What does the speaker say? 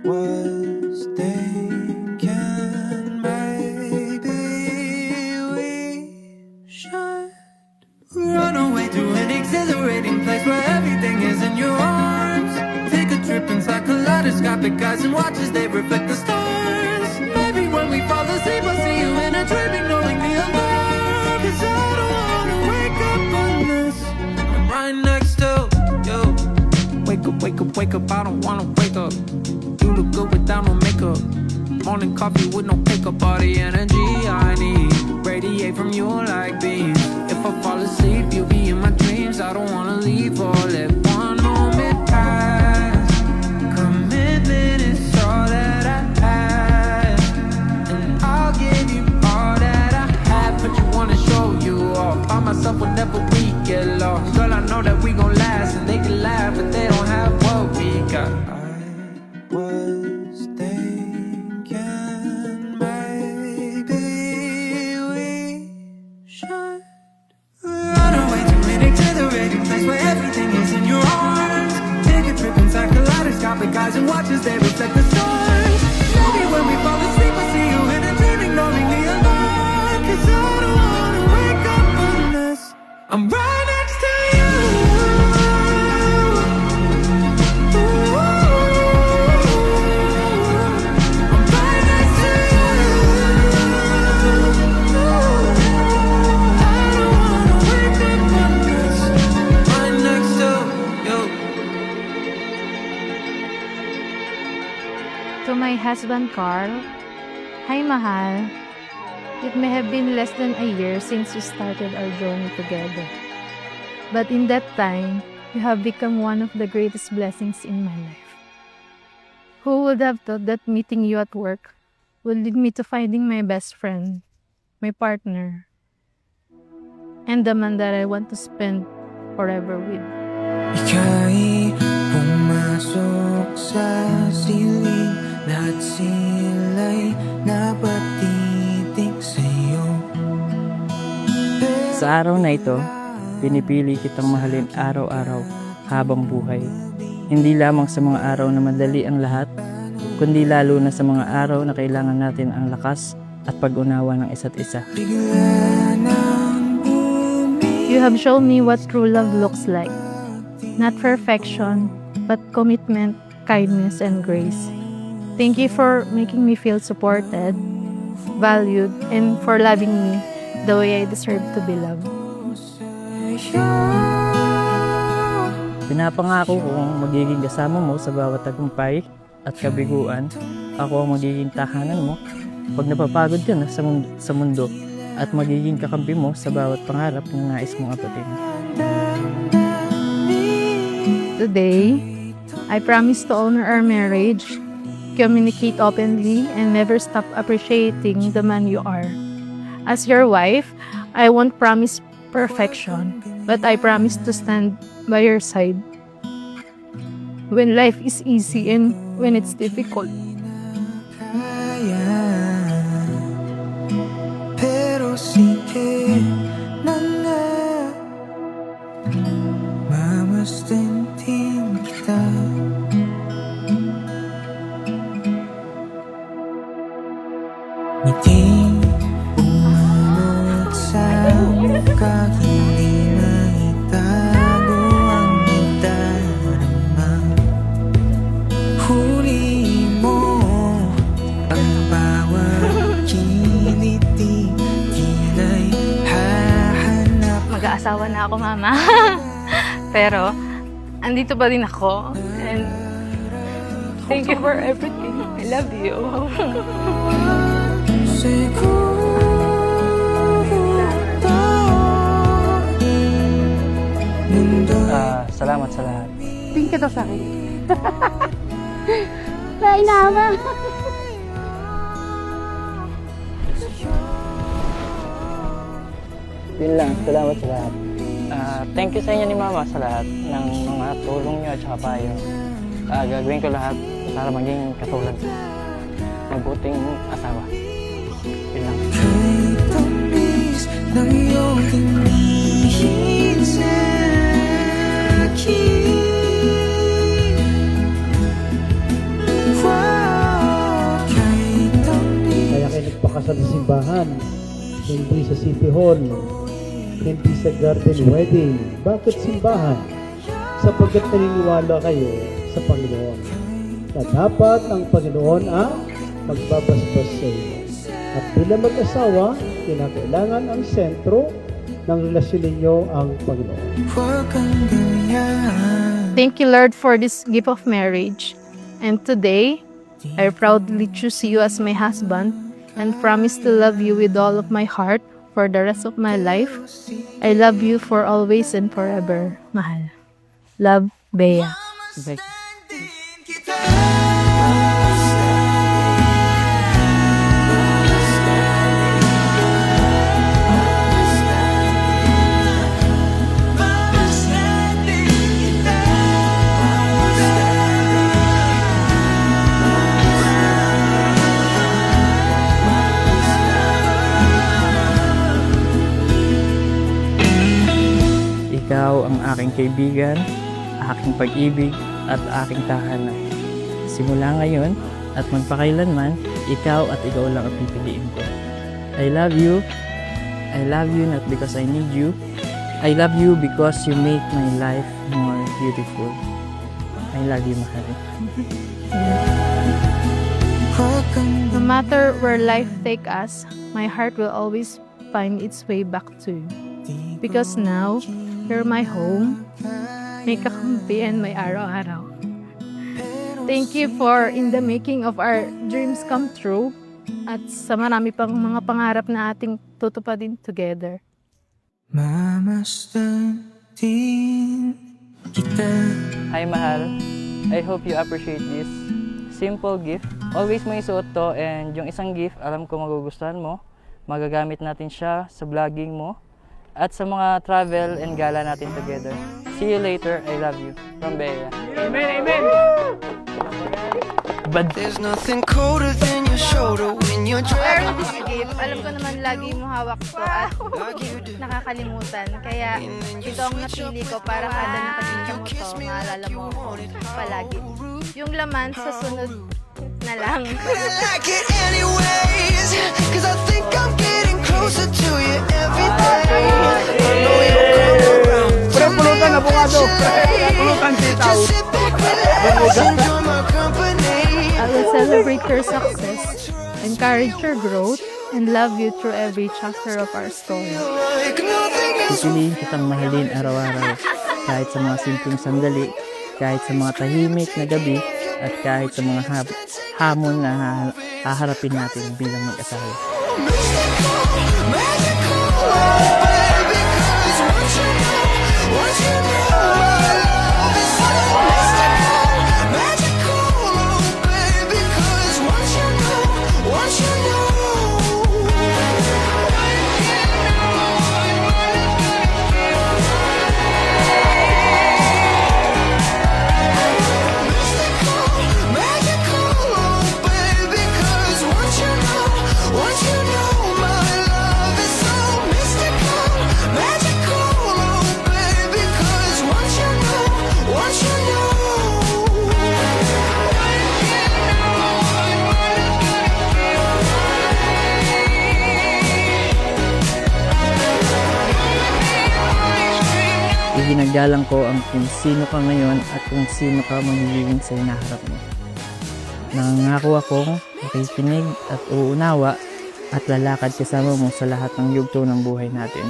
was thinking maybe we should run away to an exhilarating place where everything is in your arms. Take a trip inside kaleidoscopic eyes and watch as they reflect the stars. Maybe when we fall asleep I'll see you in a dream, ignoring the alarm. 'Cause I don't wanna wake up unless I'm right next to you. Wake up, wake up, wake up, I don't wanna wake up. You look good without no makeup. Morning coffee with no pickup. All the energy I need radiate from you like beams. If I fall asleep, you'll be in my dreams. I don't wanna leave or let one moment pass. Commitment is all that I have, and I'll give you all that I have. But you wanna show you off. By myself whenever we get lost. Girl, I know that we gon' last, and they can laugh, but they don't have what we got. I was thinking maybe we should run away to an exhilarating place where everything is in your arms. Take a trip inside kaleidoscopic eyes and watch as they reflect the stars. Maybe when we fall asleep I'll see you in a dream, ignoring the alarm. 'Cause I don't wanna wake up unless I'm right next to you. I'm right next to you. I don't wanna wake up unless I'm right next to you. To my husband Carl, hi mahal. It may have been less than a year since we started our journey together. But in that time, you have become one of the greatest blessings in my life. Who would have thought that meeting you at work would lead me to finding my best friend, my partner, and the man that I want to spend forever with. Ika'y pumasok sa siling, lahat sila'y napatitig sa'yo. Sa araw na ito, pinipili kitang mahalin araw-araw habang buhay. Hindi lamang sa mga araw na madali ang lahat, kundi lalo na sa mga araw na kailangan natin ang lakas at pag-unawa ng isa't isa. Bigla nang You have shown me what true love looks like. Not perfection, but commitment, kindness, and grace. Thank you for making me feel supported, valued, and for loving me the way I deserve to be loved. Pinapangako kong magiging kasama mo sa bawat tagumpay at kabiguan. Ako ang magiging tahanan mo pag napapagod ka na sa mundo at magiging kakampi mo sa bawat pangarap na nais mong abutin. Today, I promise to honor our marriage, communicate openly, and never stop appreciating the man you are. As your wife, I won't promise perfection, but I promise to stand by your side when life is easy and when it's difficult. Pero sige na nga, mamasdan din kita. Ngiting umulot sa mukha, hindi maitago ang nadarama. Huli mo ang bawat kiliti, tila'y hahanap. Mag-aasawa na ako, Mama. Pero, andito pa din ako. And thank you for everything. I love you. Salamat sa lahat. Tingin ka daw sa akin. Nainama. Yun lang, salamat sa lahat. Thank you sa inyo ni Mama sa lahat ng mga tulong niyo at saka payo. Gagawin ko lahat para maging katulad. Mabuting asawa. Yun lang. Kay tamis ng iyong tingin sa akin. kasal sa simbahan, hindi sa City Hall, hindi sa garden wedding. Bakit simbahan? Sapagkat naniniwala kayo sa Panginoon na dapat ang Panginoon ang magbabasbas sa iyo. At bilang mag-asawa, kinakailangan ang sentro ng relasyon ninyo ang Panginoon. Huwag kang ganyan. Thank you, Lord, for this gift of marriage. And today, I proudly choose you as my husband and promise to love you with all of my heart for the rest of my life. I love you for always and forever. Mahal. Love, Bea. Bye. Ikaw ang aking kaibigan, aking pag-ibig, at aking tahanan. Simula ngayon at magpakailanman, ikaw at ikaw lang ang pipiliin ko. I love you. I love you not because I need you. I love you because you make my life more beautiful. I love you, mahal. Huwag kang No matter where life take us, my heart will always find its way back to you. Because now, you're my home, may kakampi and may araw-araw. Thank you for in the making of our dreams come true at sa marami pang mga pangarap na ating tutupadin together. mamasdan din kita. Hi, mahal. I hope you appreciate this simple gift. Always may isuot to, and yung isang gift, alam ko magugustuhan mo. Magagamit natin siya sa vlogging mo at sa mga travel and gala natin together. See you later. I love you. From Bea. Amen, amen! There's nothing colder than your shoulder when you're driving. This gift, alam ko naman lagi mo hawak to at nakakalimutan. Kaya ito ang napili ko para kada nakikita mo to, maalala mo palagi. Yung laman sa sunod na lang. Like it anyways, 'cause I think I'm getting closer to you every day. I know you'll come around. Pulutan, abogado! Pulutan, sitaw! Just sit back, relax, enjoy my company. I will celebrate your success, encourage your growth, and love you through every chapter of our story. Like nothing else. Pipiliin kitang mahalin araw-araw, kahit sa mga simpleng sandali, kahit sa mga tahimik na gabi, at kahit sa mga hamon na haharapin natin bilang mag-asawa. Mystical, magical, baby, 'cause once you know, my love is so mystical, magical, baby, 'cause once you know, mystical, magical, baby, 'cause once you know, my love is so mystical, magical, baby, 'cause once you know. Iginagalang ko ang kung sino ka ngayon at kung sino ka magiging sa hinaharap mo. Nangangako akong makikinig at uunawa at lalakad kasama mo sa lahat ng yugto ng buhay natin.